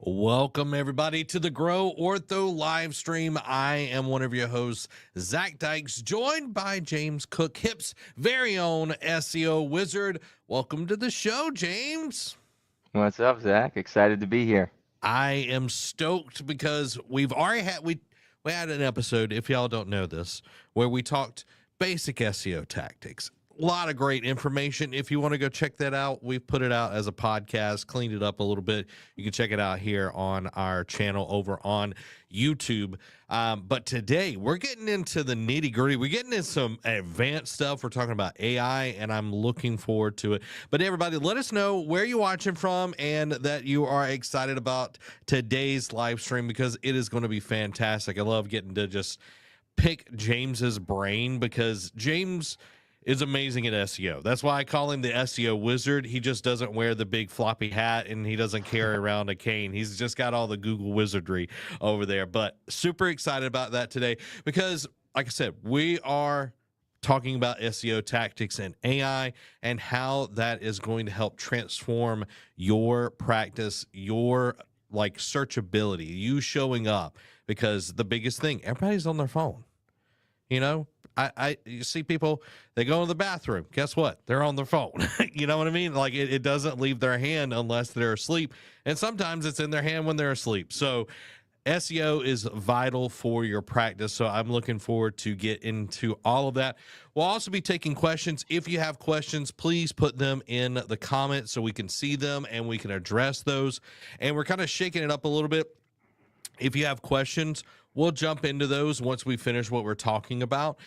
Welcome, everybody, to the Grow Ortho live stream. I am one of your hosts, Zach Dykes, joined by James Kuck, HIP's very own SEO wizard. Welcome to the show, James. What's up, Zach? Excited to be here. I am stoked because we've already had we had an episode, if y'all don't know this, where we talked basic SEO tactics. A lot of great information. If you want to go check that out, we've put it out as a podcast, cleaned it up a little bit. You can check it out here on our channel over on YouTube. But today we're getting into the nitty gritty. We're getting into some advanced stuff. We're talking about AI, and I'm looking forward to it. But everybody, let us know where you're watching from and that you are excited about today's live stream because it is going to be fantastic. I love getting to just pick James's brain because James is amazing at SEO. That's why I call him the SEO wizard. He just doesn't wear the big floppy hat and he doesn't carry around a cane. He's just got all the Google wizardry over there. But super excited about that today because, like I said, we are talking about SEO tactics and AI and how that is going to help transform your practice, your searchability, you showing up. Because the biggest thing, everybody's on their phone. You know, you see people, they go to the bathroom. Guess what? They're on their phone. You know what I mean? Like it doesn't leave their hand unless they're asleep. And sometimes it's in their hand when they're asleep. So SEO is vital for your practice. So I'm looking forward to get into all of that. We'll also be taking questions. If you have questions, please put them in the comments so we can see them and we can address those. And we're kind of shaking it up a little bit. If you have questions, we'll jump into those once we finish what we're talking about,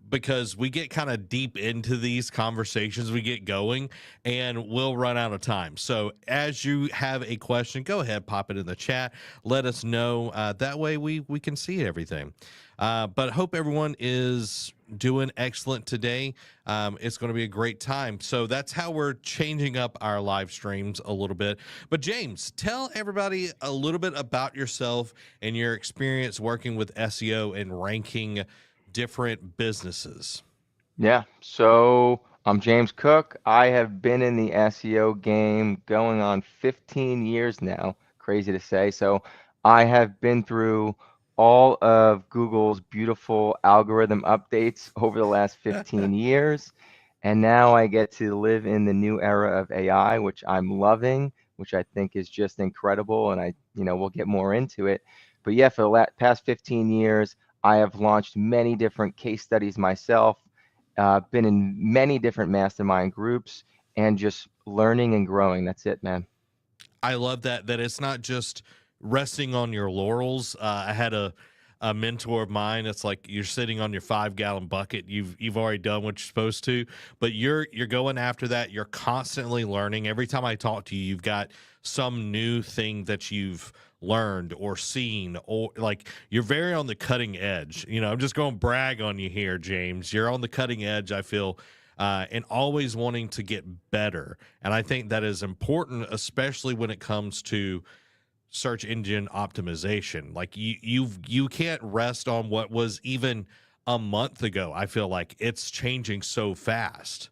because we get kind of deep into these conversations, we get going, and we'll run out of time. So as you have a question, go ahead, pop it in the chat. Let us know. That way we can see everything. But hope everyone is doing excellent today. It's going to be a great time. So that's how we're changing up our live streams a little bit. But James, tell everybody a little bit about yourself and your experience working with SEO and ranking different businesses. Yeah, so I'm James Kuck. I have been in the SEO game going on 15 years now. Crazy to say. So I have been through all of Google's beautiful algorithm updates over the last 15 years. And now I get to live in the new era of AI, which I'm loving, which I think is just incredible. And we'll get more into it. But yeah, for the past 15 years, I have launched many different case studies myself, been in many different mastermind groups, and just learning and growing. That's it, man. I love that it's not just resting on your laurels. I had a mentor of mine. It's like you're sitting on your 5-gallon bucket. You've already done what you're supposed to, but you're going after that. You're constantly learning. Every time I talk to you, you've got some new thing that you've learned or seen, or like you're very on the cutting edge. You know, I'm just going to brag on you here, James. You're on the cutting edge, I feel, and always wanting to get better. And I think that is important, especially when it comes to search engine optimization. Like you can't rest on what was even a month ago. I feel like it's changing so fast.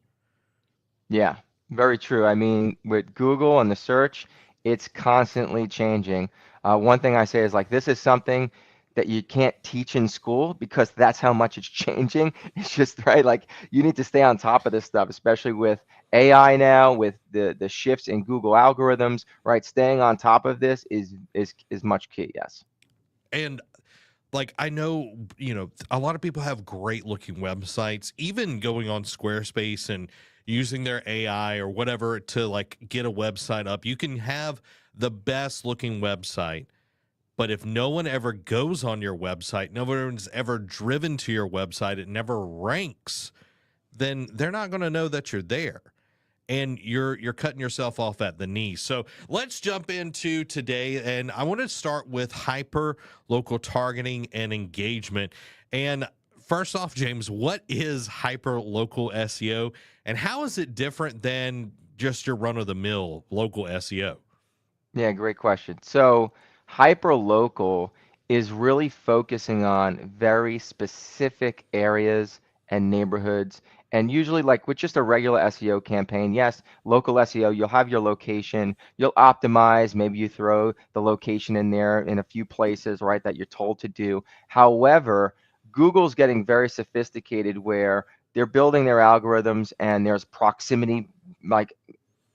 Yeah, very true. I mean, with Google and the search, it's constantly changing. One thing I say is like, this is something that you can't teach in school because that's how much it's changing. It's just right. Like you need to stay on top of this stuff, especially with AI now, with the shifts in Google algorithms, right? Staying on top of this is much key. Yes. And like I know, a lot of people have great looking websites, even going on Squarespace and using their AI or whatever to like get a website up. You can have the best looking website, but if no one ever goes on your website, no one's ever driven to your website, it never ranks, then they're not going to know that you're there. And you're cutting yourself off at the knees. So let's jump into today. And I want to start with hyper local targeting and engagement. And first off, James, what is hyper local SEO and how is it different than just your run of the mill local SEO? Yeah, great question. So hyperlocal is really focusing on very specific areas and neighborhoods And usually, like with just a regular SEO campaign, yes, local SEO, you'll have your location, you'll optimize, maybe you throw the location in there in a few places, right, that you're told to do. However, Google's getting very sophisticated where they're building their algorithms and there's proximity, like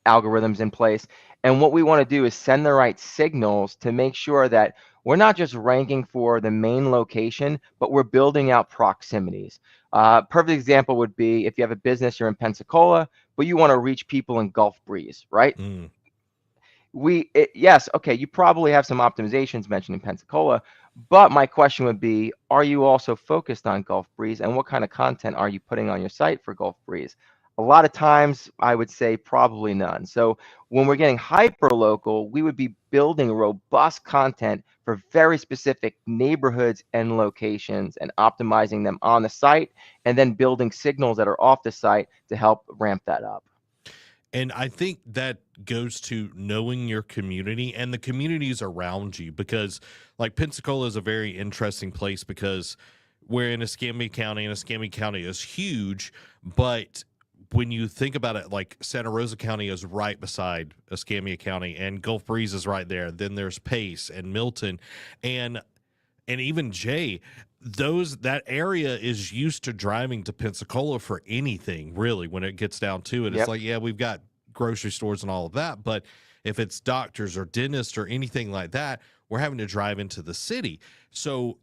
algorithms in place. And what we want to do is send the right signals to make sure that we're not just ranking for the main location, but we're building out proximities. Perfect example would be if you have a business, you're in Pensacola, but you want to reach people in Gulf Breeze, right? Mm. Yes, okay, you probably have some optimizations mentioned in Pensacola, but my question would be, are you also focused on Gulf Breeze, and what kind of content are you putting on your site for Gulf Breeze? A lot of times, I would say probably none. So when we're getting hyper local, we would be building robust content for very specific neighborhoods and locations and optimizing them on the site, and then building signals that are off the site to help ramp that up. And I think that goes to knowing your community and the communities around you, because like Pensacola is a very interesting place because we're in Escambia County, and Escambia County is huge. But when you think about it, like Santa Rosa County is right beside Escambia County, and Gulf Breeze is right there. Then there's Pace and Milton, and even Jay. That area is used to driving to Pensacola for anything, really. When it gets down to it, it's Yep. like, yeah, we've got grocery stores and all of that, but if it's doctors or dentists or anything like that, we're having to drive into the city. So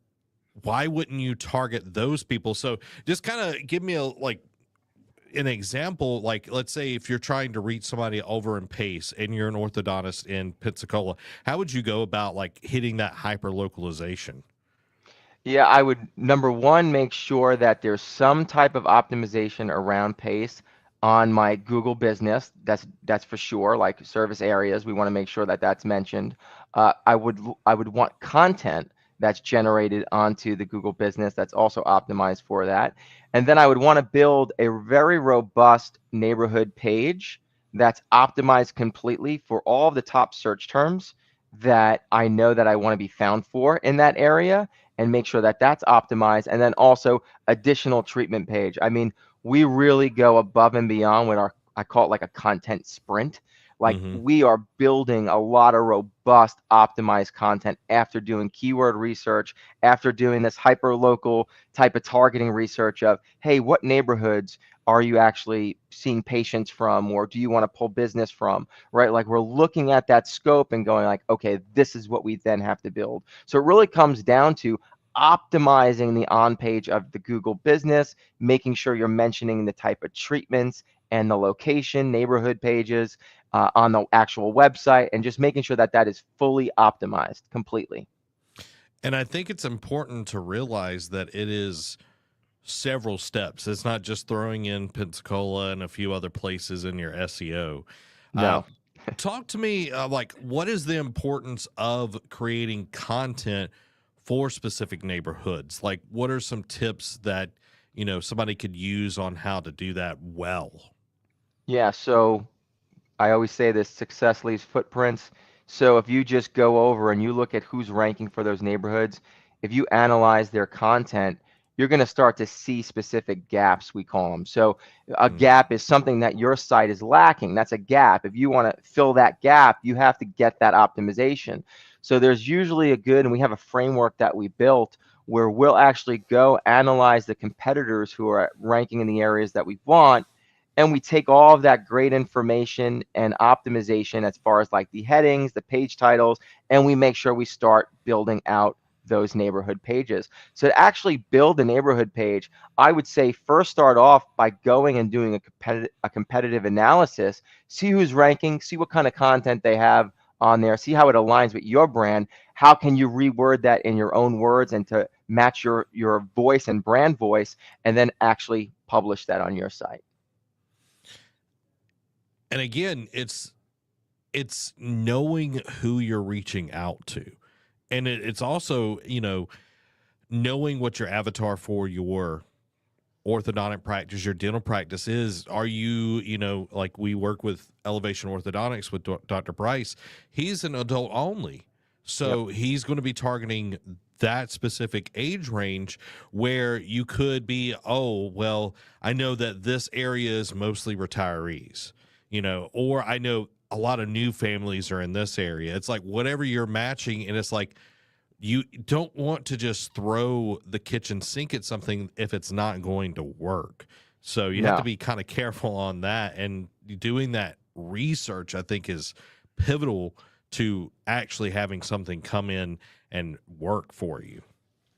why wouldn't you target those people? So just kind of give me an example. Like, let's say if you're trying to reach somebody over in Pace and you're an orthodontist in Pensacola, how would you go about like hitting that hyper localization? Yeah, I would number one make sure that there's some type of optimization around pace on my Google business. That's for sure. Like service areas, we want to make sure that that's mentioned. I would want content that's generated onto the Google business that's also optimized for that. And then I would want to build a very robust neighborhood page that's optimized completely for all of the top search terms that I know that I want to be found for in that area, and make sure that that's optimized. And then also additional treatment page. I mean, we really go above and beyond with our, I call it like a content sprint. Like Mm-hmm. we are building a lot of robust optimized content after doing keyword research, after doing this hyper local type of targeting research of, hey, what neighborhoods are you actually seeing patients from, or do you want to pull business from, right? Like we're looking at that scope and going like, okay, this is what we then have to build. So it really comes down to optimizing the on page of the Google business, making sure you're mentioning the type of treatments and the location, neighborhood pages on the actual website, and just making sure that that is fully optimized completely. And I think it's important to realize that it is several steps. It's not just throwing in Pensacola and a few other places in your SEO. Uh, No. Talk to me, like, what is the importance of creating content for specific neighborhoods? Like, what are some tips that, somebody could use on how to do that well? Yeah, so I always say this, success leaves footprints. So if you just go over and you look at who's ranking for those neighborhoods, if you analyze their content, you're going to start to see specific gaps, we call them. So a Mm. gap is something that your site is lacking. That's a gap. If you want to fill that gap, you have to get that optimization. So there's usually a good, and we have a framework that we built where we'll actually go analyze the competitors who are ranking in the areas that we want, and we take all of that great information and optimization as far as like the headings, the page titles, and we make sure we start building out those neighborhood pages. So to actually build a neighborhood page, I would say first start off by going and doing a competitive analysis, see who's ranking, see what kind of content they have on there, see how it aligns with your brand. How can you reword that in your own words and to match your voice and brand voice, and then actually publish that on your site. And again, it's knowing who you're reaching out to. And it's also, knowing what your avatar for your orthodontic practice, your dental practice is. Are you, like we work with Elevation Orthodontics with Dr. Bryce. He's an adult only. Yep. So he's going to be targeting that specific age range where you could be, oh, well, I know that this area is mostly retirees, or I know a lot of new families are in this area. It's like whatever you're matching, and it's like you don't want to just throw the kitchen sink at something if it's not going to work. So you have to No. be kind of careful on that, and doing that research, I think, is pivotal to actually having something come in and work for you.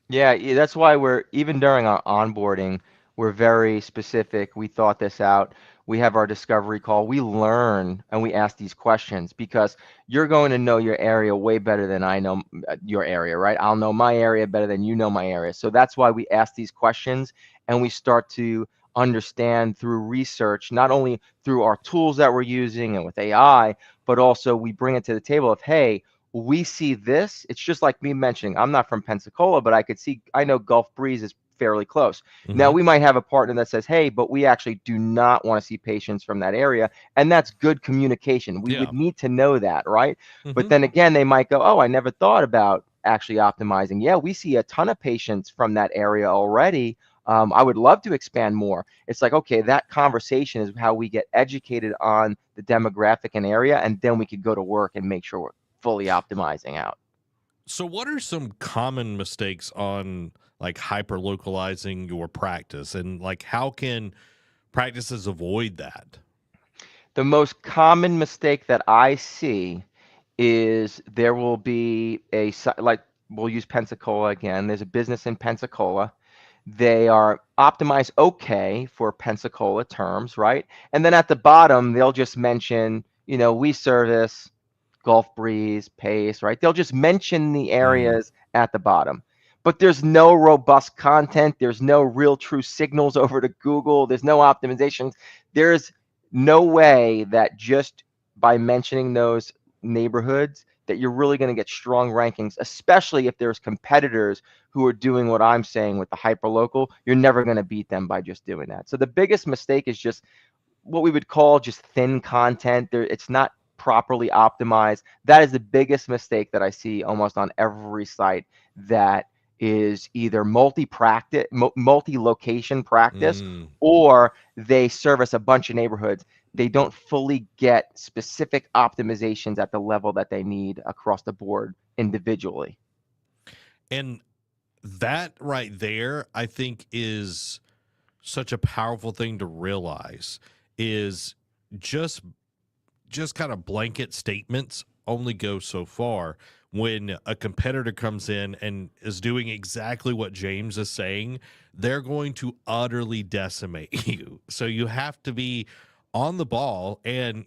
Yeah, that's why we're even during our onboarding, we're very specific. We thought this out. We have our discovery call. We learn and we ask these questions because you're going to know your area way better than I know your area, right? I'll know my area better than you know my area. So that's why we ask these questions and we start to understand through research, not only through our tools that we're using and with AI, but also we bring it to the table of, hey, we see this. It's just like me mentioning, I'm not from Pensacola, but I know Gulf Breeze is fairly close. Now, Hmm. we might have a partner that says, hey, but we actually do not want to see patients from that area. And that's good communication. We Yeah. would need to know that, right? But Hmm. then again, they might go, oh, I never thought about actually optimizing. Yeah, we see a ton of patients from that area already. I would love to expand more. It's like, okay, that conversation is how we get educated on the demographic and area, and then we could go to work and make sure we're fully optimizing out. So, what are some common mistakes on like hyper localizing your practice, and like how can practices avoid that? The most common mistake that I see is there will be like we'll use Pensacola again. There's a business in Pensacola. They are optimized okay for Pensacola terms, right? And then at the bottom, they'll just mention, we service Gulf Breeze, Pace, right? They'll just mention the Mm, areas at the bottom. But there's no robust content. There's no real true signals over to Google. There's no optimizations. There's no way that just by mentioning those neighborhoods that you're really going to get strong rankings, especially if there's competitors who are doing what I'm saying with the hyperlocal. You're never going to beat them by just doing that. So the biggest mistake is just what we would call just thin content. It's not properly optimized. That is the biggest mistake that I see almost on every site that is either multi-location practice, mm. or they service a bunch of neighborhoods. They don't fully get specific optimizations at the level that they need across the board individually. And that right there, I think, is such a powerful thing to realize is just kind of blanket statements only go so far. When a competitor comes in and is doing exactly what James is saying, they're going to utterly decimate you. So you have to be on the ball, and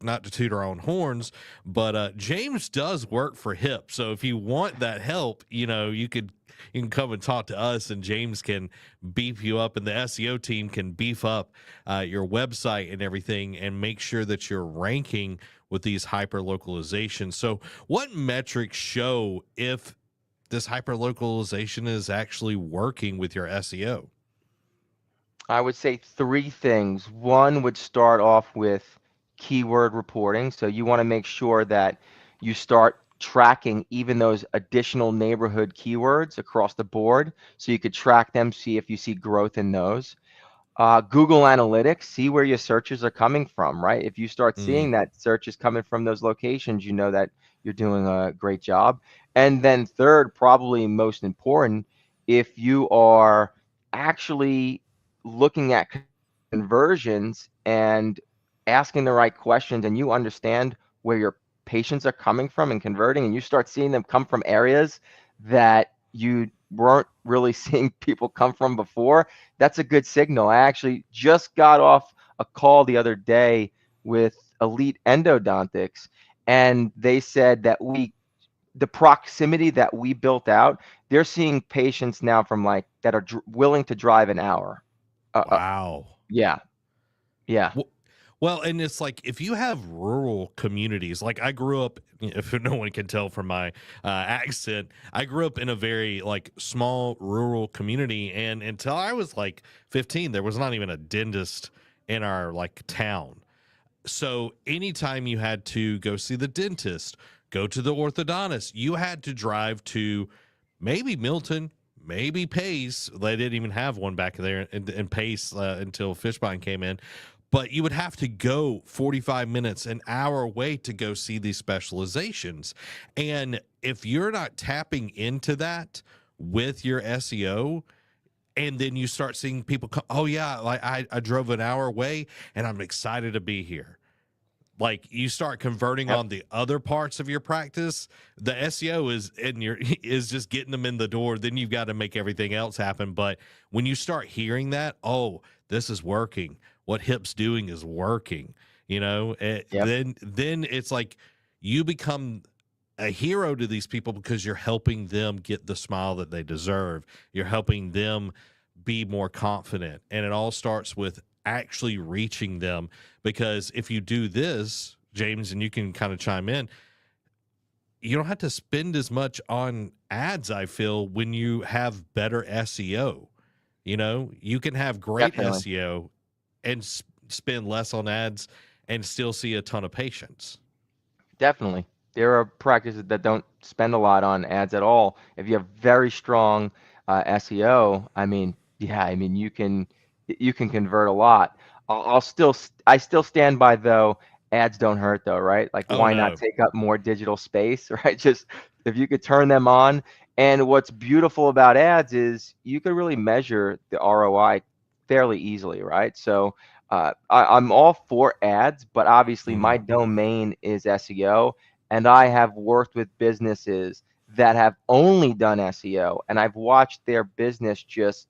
not to toot our own horns, but James does work for HIP. So if you want that help, you can come and talk to us, and James can beef you up, and the SEO team can beef up your website and everything, and make sure that you're ranking with these hyper localizations. So what metrics show if this hyper localization is actually working with your SEO? I would say three things. One would start off with keyword reporting. So you want to make sure that you start tracking even those additional neighborhood keywords across the board. So you could track them, see if you see growth in those. Google Analytics, see where your searches are coming from, right? If you start Mm, seeing that search is coming from those locations, you know that you're doing a great job. And then third, probably most important, if you are actually looking at conversions and asking the right questions, and you understand where your patients are coming from and converting, and you start seeing them come from areas that you weren't really seeing people come from before, that's a good signal. I actually just got off a call the other day with Elite Endodontics, and they said that the proximity that we built out, they're seeing patients now from like that are willing to drive an hour. wow. Yeah, yeah. Well, well, and it's like if you have rural communities, like I grew up, if no one can tell from my accent, I grew up in a very like small rural community, and until I was like 15, there was not even a dentist in our like town. So anytime you had to go see the dentist, go to the orthodontist, you had to drive to maybe Milton, maybe Pace. They didn't even have one back there in Pace until Fishbone came in. But you would have to go 45 minutes, an hour away to go see these specializations. And if you're not tapping into that with your SEO, and then you start seeing people come, oh yeah, like I drove an hour away and I'm excited to be here. Like you start converting Yep. on the other parts of your practice, the SEO is just getting them in the door. Then you've got to make everything else happen. But when you start hearing that, oh, this is working. What Hip's doing is working. Yep. Then it's like you become a hero to these people because you're helping them get the smile that they deserve. You're helping them be more confident. And it all starts with actually reaching them, because if you do this, James, and you can kind of chime in, you don't have to spend as much on ads, I feel, when you have better SEO. You can have great Definitely. SEO and spend less on ads and still see a ton of patients. Definitely. There are practices that don't spend a lot on ads at all. If you have very strong SEO, you can convert a lot. I still stand by though. Ads don't hurt though, right? Like Oh why not no. take up more digital space, right? Just if you could turn them on. And what's beautiful about ads is you could really measure the ROI fairly easily, right? So I'm all for ads, but obviously Mhm. my domain is SEO, and I have worked with businesses that have only done SEO, and I've watched their business just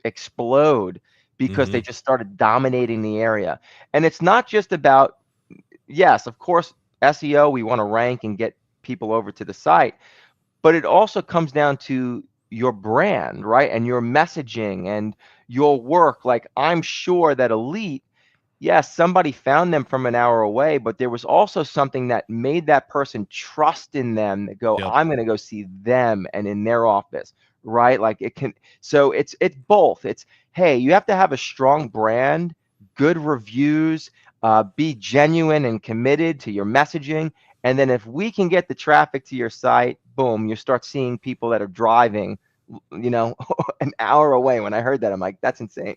explode because they Mhm. just started dominating the area. And it's not just about, yes, of course, SEO, we want to rank and get people over to the site, but it also comes down to your brand, right? And your messaging and your work. Like I'm sure that Elite, yes, somebody found them from an hour away, but there was also something that made that person trust in them that go, Yep. I'm going to go see them and in their office, right? Like it can, so it's both. It's, hey, you have to have a strong brand, good reviews, be genuine and committed to your messaging. And then if we can get the traffic to your site, boom, you start seeing people that are driving, an hour away. When I heard that, I'm like, that's insane.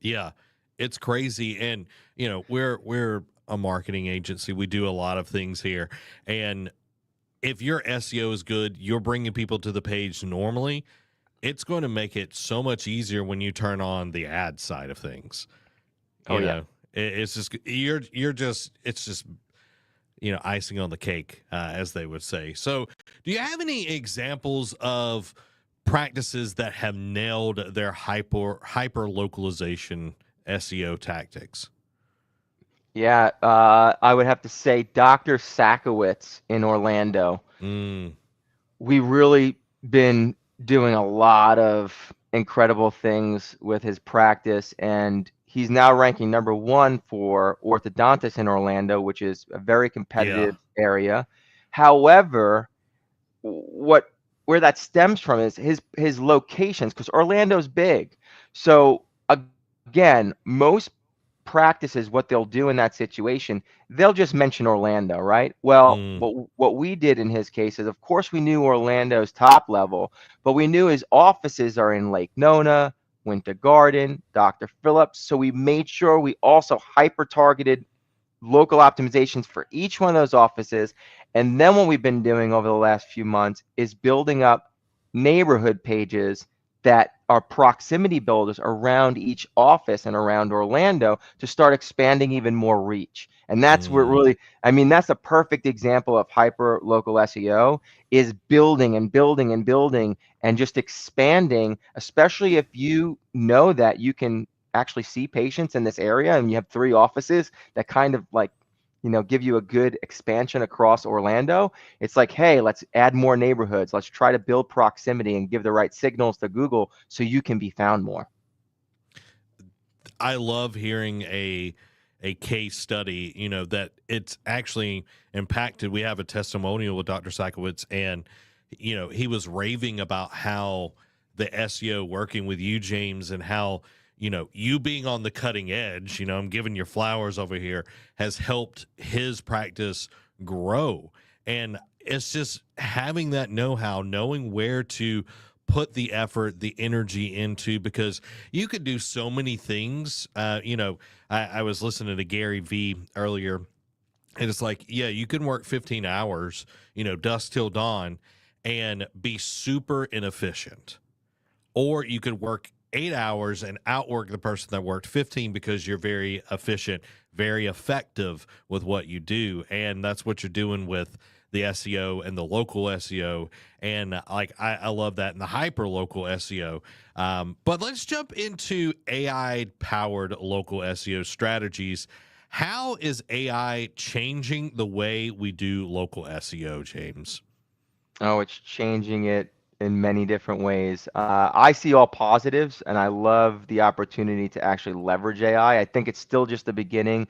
Yeah, it's crazy. And we're a marketing agency. We do a lot of things here. And if your SEO is good, you're bringing people to the page normally. It's going to make it so much easier when you turn on the ad side of things. Oh, You yeah. know, it's just it's just icing on the cake, as they would say. So, do you have any examples of practices that have nailed their hyper localization SEO tactics? Yeah, I would have to say Dr. Sakowitz in Orlando. Mm, We really been doing a lot of incredible things with his practice, and he's now ranking #1 for orthodontists in Orlando, which is a very yeah. competitive area. However, what where that stems from is his locations, because Orlando's big. So again, most practices, what they'll do in that situation, they'll just mention Orlando, right? Well, Mm, what we did in his case is, of course, we knew Orlando's top level, but we knew his offices are in Lake Nona, Winter Garden, Dr. Phillips. So we made sure we also hyper targeted local optimizations for each one of those offices. And then what we've been doing over the last few months is building up neighborhood pages that are proximity builders around each office and around Orlando to start expanding even more reach. And that's where mm, really, that's a perfect example of hyper local SEO, is building and building and building and just expanding, especially if you know that you can actually see patients in this area and you have 3 offices that kind of like, give you a good expansion across Orlando. It's like, hey, let's add more neighborhoods. Let's try to build proximity and give the right signals to Google so you can be found more. I love hearing a case study, that it's actually impacted. We have a testimonial with Dr. Sakowitz, and he was raving about how the SEO working with you, James, and how you being on the cutting edge, I'm giving your flowers over here, has helped his practice grow. And it's just having that know-how, knowing where to put the effort, the energy into, because you could do so many things. I was listening to Gary V earlier, and it's like, yeah, you can work 15 hours, dusk till dawn, and be super inefficient. Or you could work 8 hours and outwork the person that worked 15 because you're very efficient, very effective with what you do. And that's what you're doing with the SEO and the local SEO. And like, I love that in the hyper local SEO. But let's jump into AI powered local SEO strategies. How is AI changing the way we do local SEO, James? Oh, it's changing it in many different ways. I see all positives, and I love the opportunity to actually leverage AI. I think it's still just the beginning.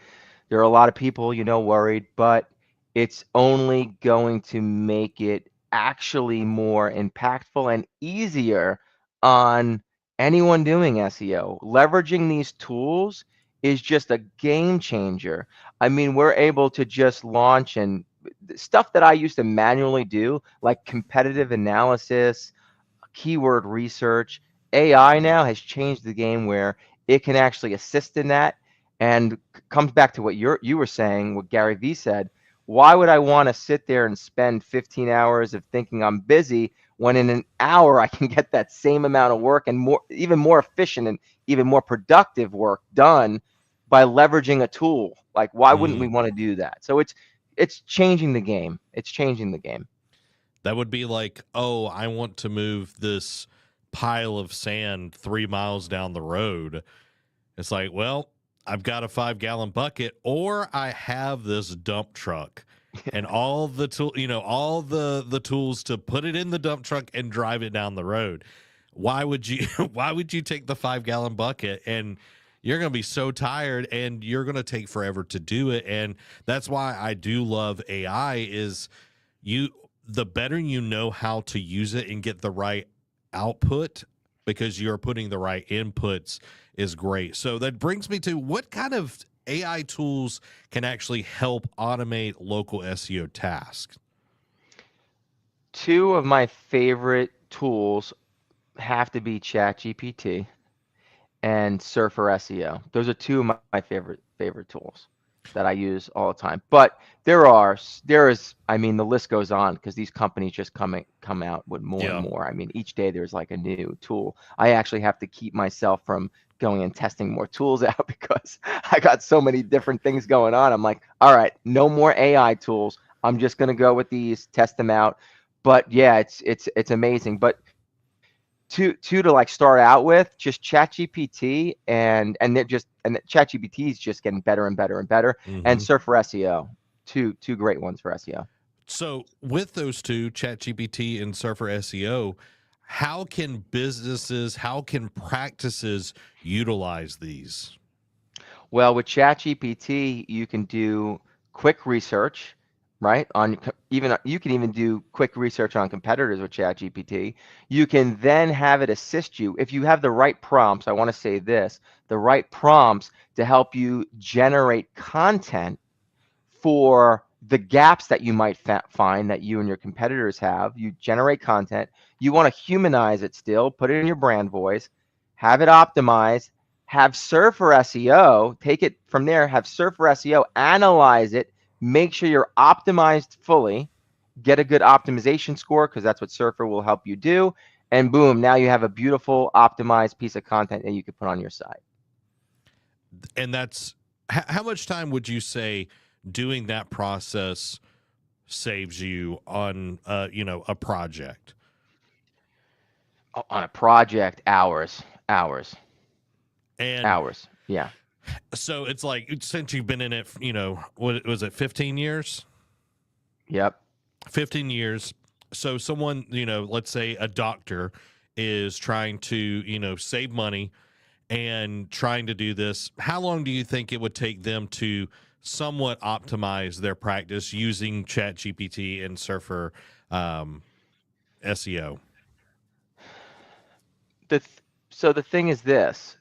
There are a lot of people, worried, but it's only going to make it actually more impactful and easier on anyone doing SEO. Leveraging these tools is just a game changer. I mean, we're able to just launch and stuff that I used to manually do, like competitive analysis, keyword research. AI now has changed the game where it can actually assist in that, and comes back to what you were saying, what Gary Vee said. Why would I want to sit there and spend 15 hours of thinking I'm busy when in an hour I can get that same amount of work and more, even more efficient and even more productive work done by leveraging a tool? Like, why wouldn't we Mm. want to do that? So it's changing the game. It's changing the game. That would be like, oh, I want to move this pile of sand 3 miles down the road. It's like, well, I've got a 5 gallon bucket, or I have this dump truck and all the all the tools to put it in the dump truck and drive it down the road. Why would you why would you take the 5 gallon bucket? And you're going to be so tired, and you're going to take forever to do it. And that's why I do love AI is you the better you know how to use it and get the right output, because you're putting the right inputs, is great. So that brings me to, what kind of AI tools can actually help automate local SEO tasks? Two of my favorite tools have to be ChatGPT and Surfer SEO. Those are two of my favorite tools that I use all the time. But there is, I mean, the list goes on because these companies just come out with more and Yeah. more. I mean, each day there's like a new tool. I actually have to keep myself from going and testing more tools out because I got so many different things going on. I'm like, all right, no more AI tools. I'm just gonna go with these, test them out. But yeah, it's amazing. But two to like start out with, just ChatGPT, and it just, and ChatGPT is just getting better and better and better, and Hmm. Surf for SEO. Two great ones for SEO. So with those two, ChatGPT and Surfer SEO, how can practices utilize these? Well, with ChatGPT, you can do quick research, right? Even you can even do quick research on competitors with ChatGPT. You can then have it assist you if you have the right prompts. I want to say this, the right prompts to help you generate content for the gaps that you might find that you and your competitors have. You generate content, you want to humanize it still, put it in your brand voice, have it optimized, have Serve for SEO, take it from there, have Serve for SEO, analyze it, make sure you're optimized fully, get a good optimization score because that's what Surfer will help you do. And boom, now you have a beautiful optimized piece of content that you could put on your site. And that's, how much time would you say doing that process saves you on a project? On a project, hours, And hours. Yeah. so it's like, since you've been in it, what was it, 15 years? Yep. 15 years. So someone, let's say a doctor is trying to, save money and trying to do this. How long do you think it would take them to somewhat optimize their practice using ChatGPT and Surfer SEO? The th- so the thing is this,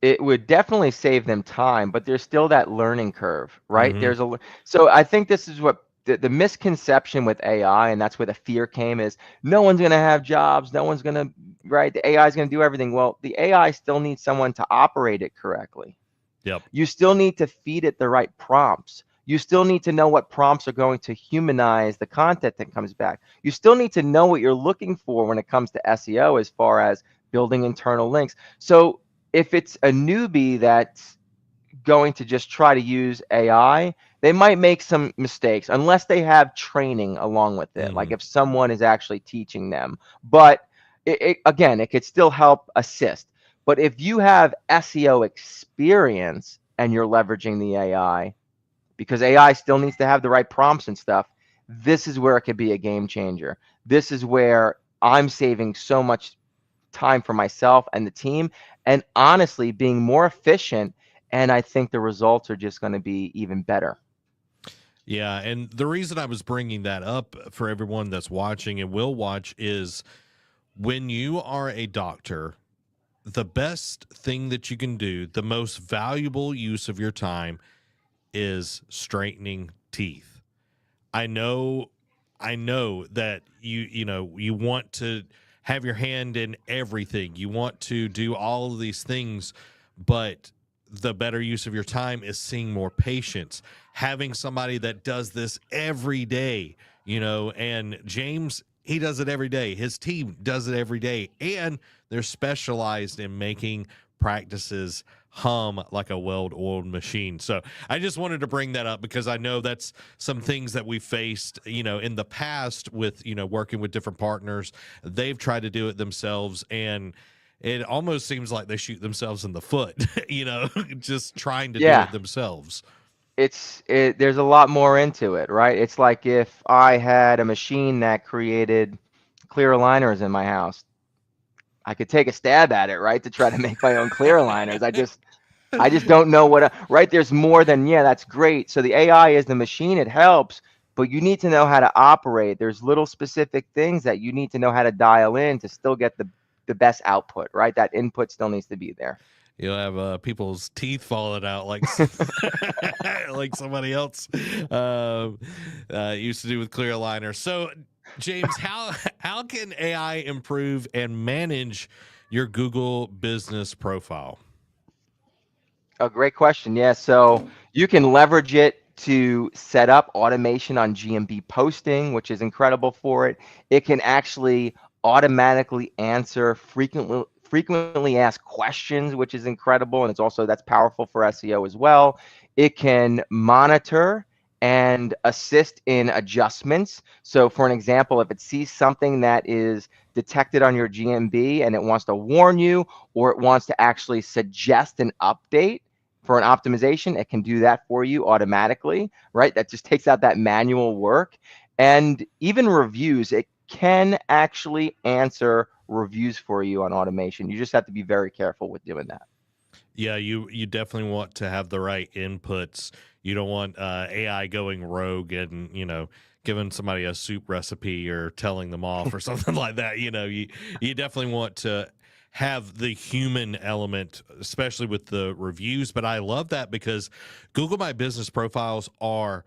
it would definitely save them time, but there's still that learning curve, right? Mm-hmm. So I think this is what the misconception with AI, and that's where the fear came, is no one's going to have jobs. No one's going to, right? The AI is going to do everything. Well, the AI still needs someone to operate it correctly. Yep. You still need to feed it the right prompts. You still need to know what prompts are going to humanize the content that comes back. You still need to know what you're looking for when it comes to SEO as far as building internal links. So if it's a newbie that's going to just try to use AI, they might make some mistakes unless they have training along with it. Like if someone is actually teaching them. But again, it could still help assist. But if you have SEO experience and you're leveraging the AI, because AI still needs to have the right prompts and stuff, this is where it could be a game changer. This is where I'm saving so much time for myself and the team, and honestly being more efficient. And I think the results are just going to be even better. Yeah, and the reason I was bringing that up for everyone that's watching and will watch is when you are a doctor, the best thing that you can do, the most valuable use of your time, is straightening teeth. I know that you want to have your hand in everything. You want to do all of these things, but the better use of your time is seeing more patients, having somebody that does this every day, and James, he does it every day. His team does it every day, and they're specialized in making practices hum like a well-oiled machine. So I just wanted to bring that up because I know that's some things that we faced, in the past with, working with different partners. They've tried to do it themselves, and it almost seems like they shoot themselves in the foot, just trying to do Yeah, it themselves. there's a lot more into it, right? It's like if I had a machine that created clear aligners in my house, I could take a stab at it, right, to try to make my own clear aligners. I just don't know right? There's more than, yeah, that's great. So the AI is the machine, it helps, but you need to know how to operate. There's little specific things that you need to know how to dial in to still get the best output, right? That input still needs to be there. You'll have people's teeth falling out like like somebody else used to do with clear aligners. So, James, how can AI improve and manage your Google business profile? A great question. Yeah, so you can leverage it to set up automation on GMB posting, which is incredible for it. It can actually automatically answer frequently asked questions, which is incredible, and that's powerful for SEO as well. It can monitor and assist in adjustments. So for an example, if it sees something that is detected on your GMB and it wants to warn you, or it wants to actually suggest an update for an optimization, it can do that for you automatically, right? That just takes out that manual work. And even reviews, it can actually answer reviews for you on automation. You just have to be very careful with doing that. Yeah, you definitely want to have the right inputs. You don't want AI going rogue and giving somebody a soup recipe or telling them off or something like that. You definitely want to have the human element, especially with the reviews. But I love that because Google My Business profiles are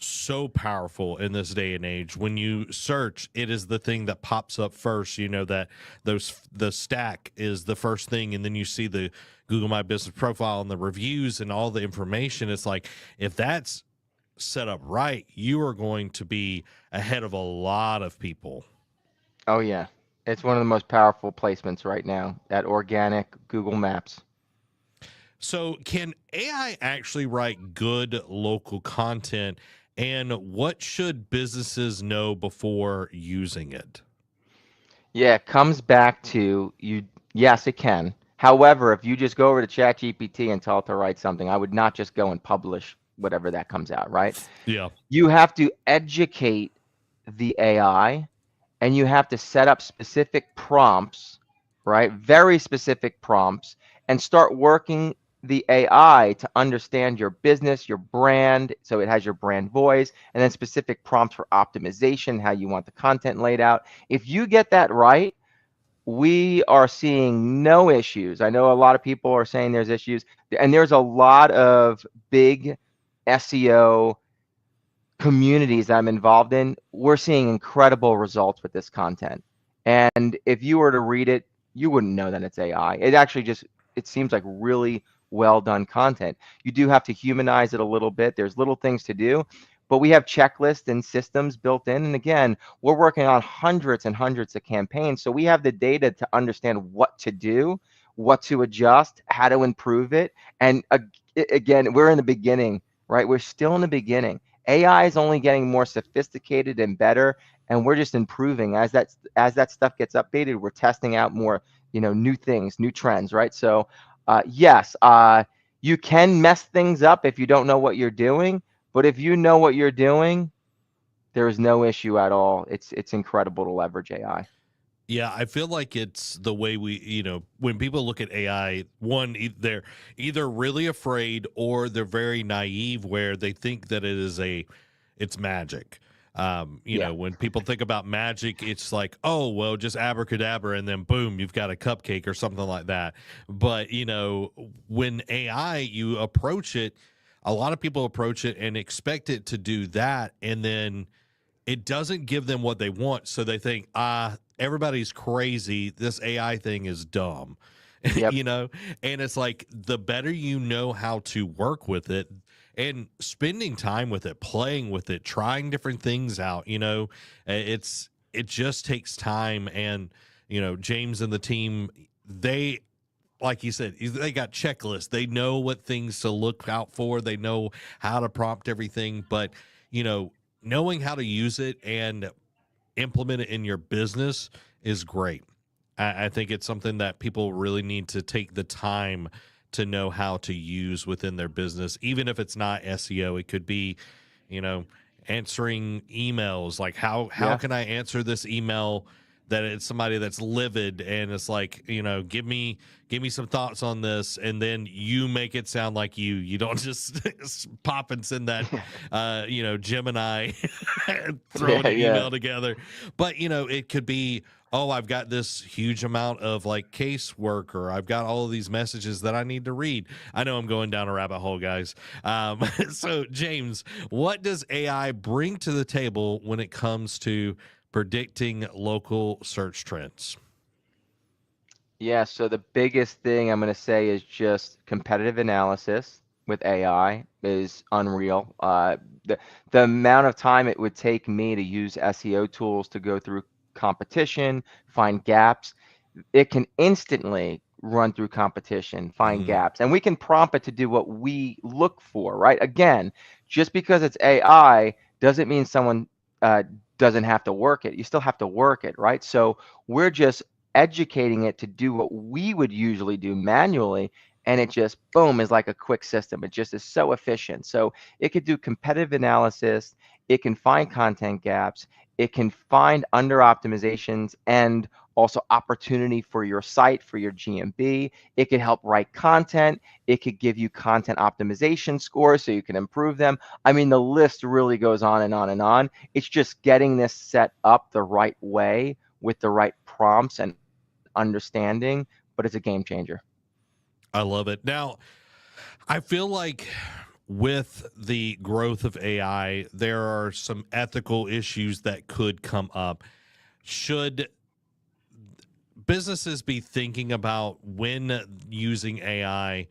so powerful in this day and age. When you search, it is the thing that pops up first. That the stack is the first thing, and then you see the Google My Business profile and the reviews and all the information. It's like, if that's set up right, you are going to be ahead of a lot of people. Oh yeah, it's one of the most powerful placements right now, that organic Google Maps. So, can AI actually write good local content? And what should businesses know before using it? Yeah, it comes back to you. Yes, it can. However, if you just go over to ChatGPT and tell it to write something, I would not just go and publish whatever that comes out, right? Yeah. You have to educate the AI, and you have to set up specific prompts, right? Very specific prompts, and start working the AI to understand your business, your brand, so it has your brand voice, and then specific prompts for optimization, how you want the content laid out. If you get that right, we are seeing no issues. I know a lot of people are saying there's issues, and there's a lot of big SEO communities that I'm involved in, we're seeing incredible results with this content. And if you were to read it, you wouldn't know that it's AI. It actually just, it seems like really well done content. You do have to humanize it a little bit. There's little things to do, but we have checklists and systems built in. And again, we're working on hundreds and hundreds of campaigns. So we have the data to understand what to do, what to adjust, how to improve it. And again, we're in the beginning, right? We're still in the beginning. AI is only getting more sophisticated and better, and we're just improving as that stuff gets updated. We're testing out more, new things, new trends, right? So, yes, you can mess things up if you don't know what you're doing, but if you know what you're doing, there is no issue at all. It's incredible to leverage AI. Yeah, I feel like it's the way we, when people look at AI, one, they're either really afraid or they're very naive where they think that it's magic. Yeah. When people think about magic, it's like, oh, well, just abracadabra, and then boom, you've got a cupcake or something like that. But, when AI, you approach it, a lot of people approach it and expect it to do that. And then it doesn't give them what they want. So they think, everybody's crazy. This AI thing is dumb, Yep. And it's like the better you know how to work with it and spending time with it, playing with it, trying different things out, it just takes time. And, James and the team, they, like you said, they got checklists. They know what things to look out for. They know how to prompt everything. But, knowing how to use it and implement it in your business is great. I think it's something that people really need to take the time to know how to use within their business, even if it's not SEO. It could be, you know, answering emails. Like how Yeah. can I answer this email that it's somebody that's livid and it's like, give me some thoughts on this, and then you make it sound like you don't just pop and send that Gemini throwing Yeah. an Yeah. email together. But it could be, oh, I've got this huge amount of like casework, or I've got all of these messages that I need to read. I know I'm going down a rabbit hole, guys. So James, what does AI bring to the table when it comes to predicting local search trends? Yeah, so the biggest thing I'm going to say is just competitive analysis with AI is unreal. The amount of time it would take me to use SEO tools to go through competition, find gaps, it can instantly run through competition, find Mm, gaps, and we can prompt it to do what we look for, right? Again, just because it's AI doesn't mean someone uh, doesn't have to work it. You still have to work it, right? So we're just educating it to do what we would usually do manually, and it just boom is like a quick system. It just is so efficient. So it could do competitive analysis, it can find content gaps, it can find under optimizations and also opportunity for your site, for your GMB. It could help write content. It could give you content optimization scores so you can improve them. I mean, the list really goes on and on and on. It's just getting this set up the right way with the right prompts and understanding, but it's a game changer. I love it. Now, I feel like with the growth of AI, there are some ethical issues that could come up. Should businesses be thinking about when using AI,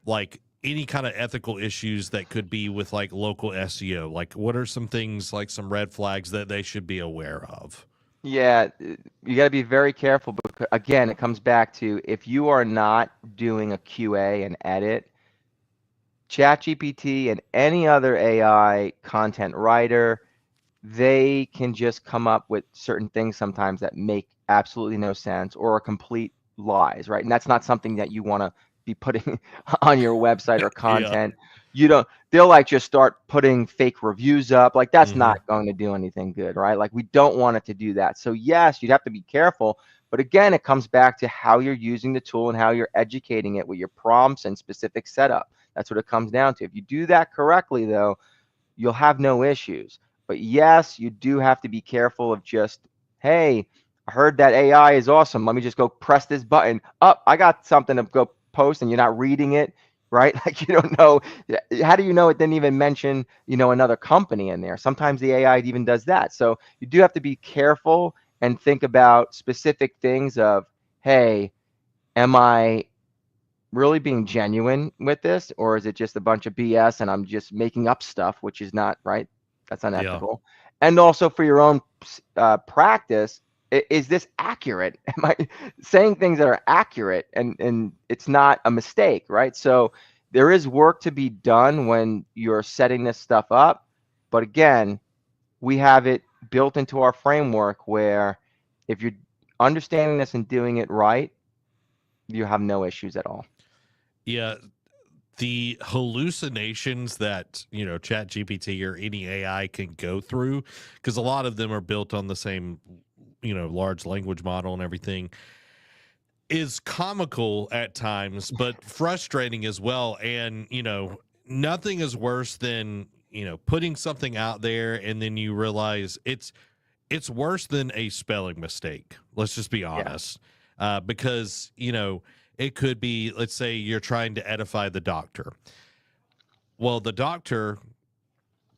like any kind of ethical issues that could be with like local SEO? Like, what are some things, like some red flags that they should be aware of? Yeah, you got to be very careful because again, it comes back to if you are not doing a QA and edit, ChatGPT and any other AI content writer, they can just come up with certain things sometimes that make absolutely no sense or are complete lies, right? And that's not something that you want to be putting on your website or Yeah. content. You don't, they'll like just start putting fake reviews up. Like that's Hmm. not going to do anything good, right? Like we don't want it to do that. So yes, you'd have to be careful. But again, it comes back to how you're using the tool and how you're educating it with your prompts and specific setup. That's what it comes down to. If you do that correctly, though, you'll have no issues. But yes, you do have to be careful of just, hey, I heard that AI is awesome. Let me just go press this button. Up, I got something to go post and you're not reading it. right? Like, you don't know, how do you know it didn't even mention, another company in there? Sometimes the AI even does that. So you do have to be careful and think about specific things of, hey, am I really being genuine with this, or is it just a bunch of BS and I'm just making up stuff, which is not right? That's Yeah. unethical. And also for your own practice, is this accurate? Am I saying things that are accurate and it's not a mistake, right? So there is work to be done when you're setting this stuff up. But again, we have it built into our framework where if you're understanding this and doing it right, you have no issues at all. Yeah. The hallucinations that, Chat GPT or any AI can go through, because a lot of them are built on the same, large language model and everything, is comical at times, but frustrating as well. And, nothing is worse than, putting something out there and then you realize it's worse than a spelling mistake. Let's just be Yeah. honest. Because, it could be, let's say you're trying to edify the doctor. Well, the doctor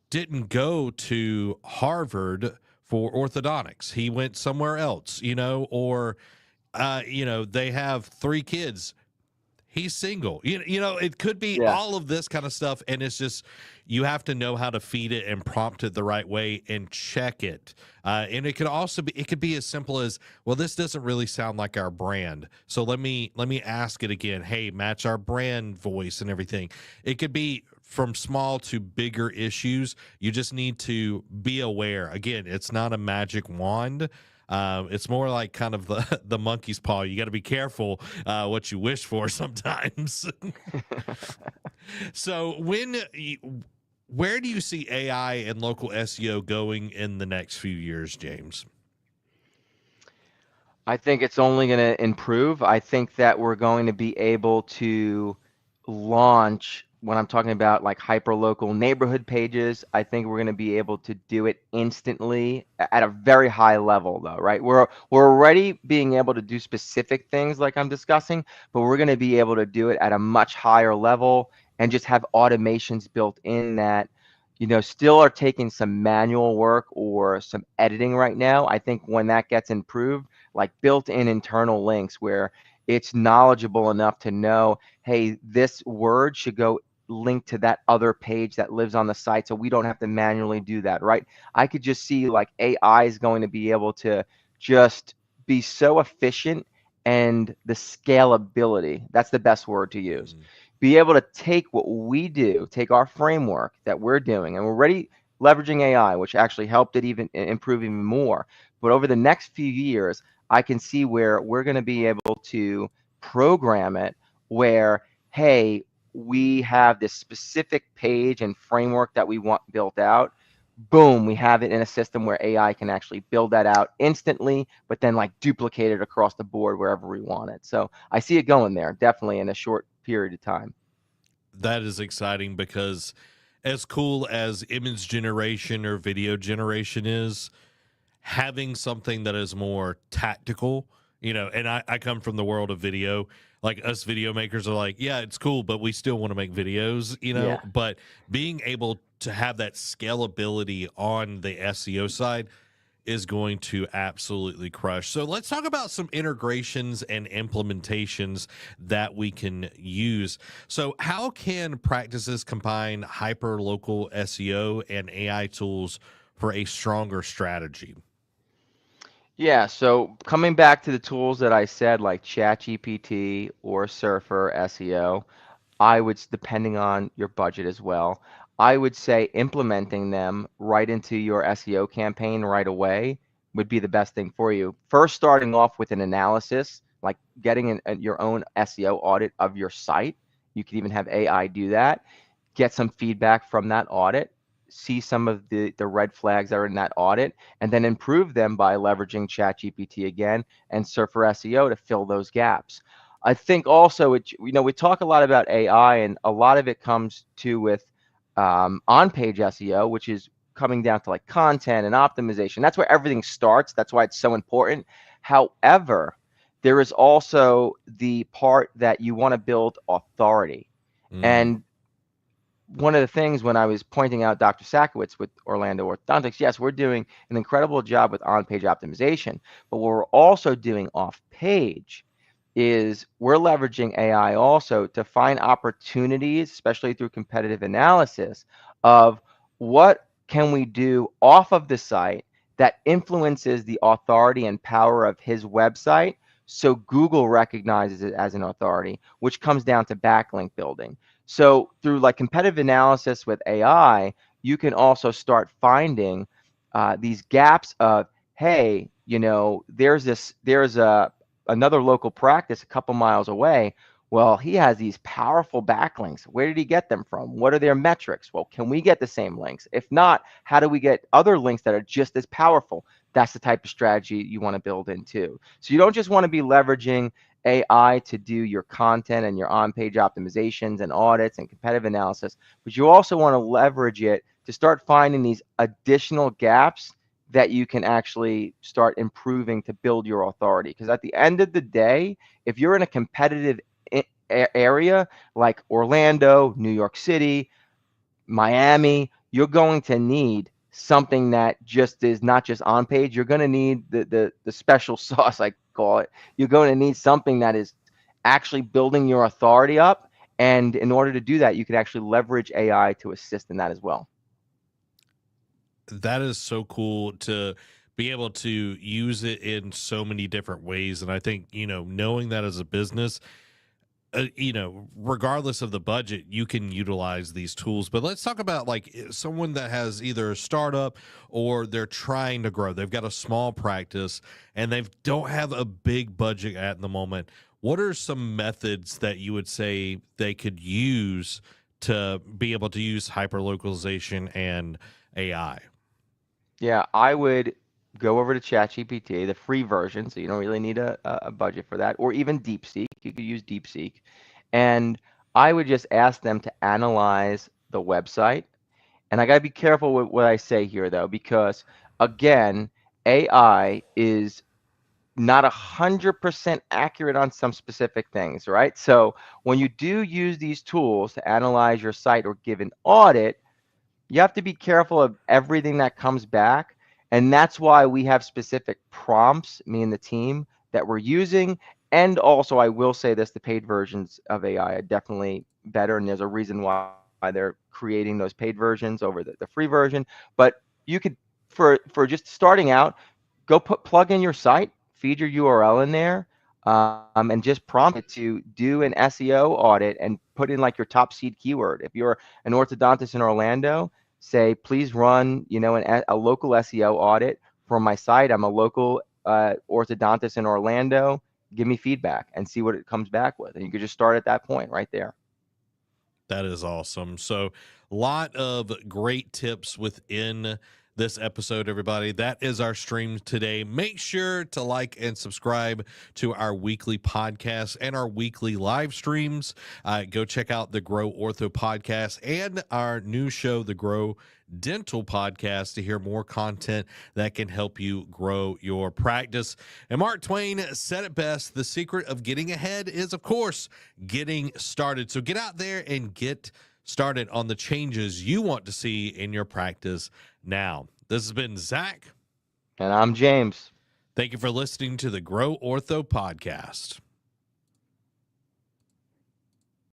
didn't go to Harvard for orthodontics. He went somewhere else, or they have 3 kids. He's single. It could be Yeah. all of this kind of stuff. And it's just, you have to know how to feed it and prompt it the right way and check it. And it could also be, it could be as simple as, well, this doesn't really sound like our brand. So let me ask it again. Hey, match our brand voice and everything. It could be from small to bigger issues. You just need to be aware. Again, it's not a magic wand. It's more like kind of the monkey's paw. You got to be careful what you wish for sometimes. So where do you see AI and local SEO going in the next few years, James? I think it's only going to improve. I think that we're going to be able to launch, when I'm talking about like hyperlocal neighborhood pages, I think we're going to be able to do it instantly at a very high level though, right? We're already being able to do specific things like I'm discussing, but we're going to be able to do it at a much higher level and just have automations built in that, still are taking some manual work or some editing right now. I think when that gets improved, like built-in internal links where it's knowledgeable enough to know, hey, this word should go link to that other page that lives on the site, so we don't have to manually do that, right? I could just see like AI is going to be able to just be so efficient, and the scalability, that's the best word to use. Mm. Be able to take what we do, take our framework that we're doing, and we're already leveraging AI, which actually helped it even improve even more. But over the next few years, I can see where we're going to be able to program it where, hey, we have this specific page and framework that we want built out. Boom, we have it in a system where AI can actually build that out instantly, but then like duplicate it across the board wherever we want it. So I see it going there, definitely in a short period of time. That is exciting because as cool as image generation or video generation is, having something that is more tactical, and I come from the world of video. Like us video makers are like, yeah, it's cool, but we still want to make videos, Yeah. but being able to have that scalability on the SEO side is going to absolutely crush. So let's talk about some integrations and implementations that we can use. So how can practices combine hyper-local SEO and AI tools for a stronger strategy? Yeah, so coming back to the tools that I said, like ChatGPT or Surfer SEO, I would, depending on your budget as well, I would say implementing them right into your SEO campaign right away would be the best thing for you. First, starting off with an analysis, like getting your own SEO audit of your site. You can even have AI do that. Get some feedback from that audit, see some of the red flags that are in that audit, and then improve them by leveraging ChatGPT again and Surfer SEO to fill those gaps. I think also, we talk a lot about AI, and a lot of it comes to with on-page SEO, which is coming down to like content and optimization. That's where everything starts. That's why it's so important. However, there is also the part that you want to build authority. Mm. And one of the things when I was pointing out Dr. Sakowitz with Orlando Orthodontics, yes, we're doing an incredible job with on-page optimization, but what we're also doing off-page is we're leveraging AI also to find opportunities, especially through competitive analysis, of what can we do off of the site that influences the authority and power of his website, so Google recognizes it as an authority, which comes down to backlink building. So through like competitive analysis with AI, you can also start finding these gaps of, hey, there's another local practice a couple miles away. Well, he has these powerful backlinks. Where did he get them from? What are their metrics? Well, can we get the same links? If not, how do we get other links that are just as powerful? That's the type of strategy you want to build into. So you don't just want to be leveraging AI to do your content and your on-page optimizations and audits and competitive analysis, but you also want to leverage it to start finding these additional gaps that you can actually start improving to build your authority. Because at the end of the day, if you're in a competitive area like Orlando, New York City, Miami, you're going to need something that just is not just on page. You're going to need the special sauce, I call it. You're going to need something that is actually building your authority up. And in order to do that, you could actually leverage AI to assist in that as well. That is so cool to be able to use it in so many different ways. And I think, knowing that as a business, regardless of the budget, you can utilize these tools. But let's talk about like someone that has either a startup or they're trying to grow. They've got a small practice and they don't have a big budget at the moment. What are some methods that you would say they could use to be able to use hyperlocalization and AI? Yeah, I would go over to ChatGPT, the free version, so you don't really need a budget for that, or even DeepSeek. You could use DeepSeek. And I would just ask them to analyze the website. And I got to be careful with what I say here, though, because again, AI is not 100% accurate on some specific things, right? So when you do use these tools to analyze your site or give an audit, you have to be careful of everything that comes back. And that's why we have specific prompts, me and the team, that we're using. And also, I will say this, the paid versions of AI are definitely better. And there's a reason why they're creating those paid versions over the free version. But you could, for just starting out, go plug in your site, feed your URL in there, and just prompt it to do an SEO audit and put in like your top seed keyword. If you're an orthodontist in Orlando, say, please run, a local SEO audit for my site. I'm a local orthodontist in Orlando. Give me feedback and see what it comes back with. And you could just start at that point right there. That is awesome. So, a lot of great tips within this episode, everybody. That is our stream today. Make sure to like and subscribe to our weekly podcast and our weekly live streams. Go check out the Grow Ortho podcast and our new show, the Grow Dental podcast, to hear more content that can help you grow your practice. And Mark Twain said it best: the secret of getting ahead is, of course, getting started. So get out there and get started on the changes you want to see in your practice now. This has been Zach. And I'm James. Thank you for listening to the Grow Ortho podcast.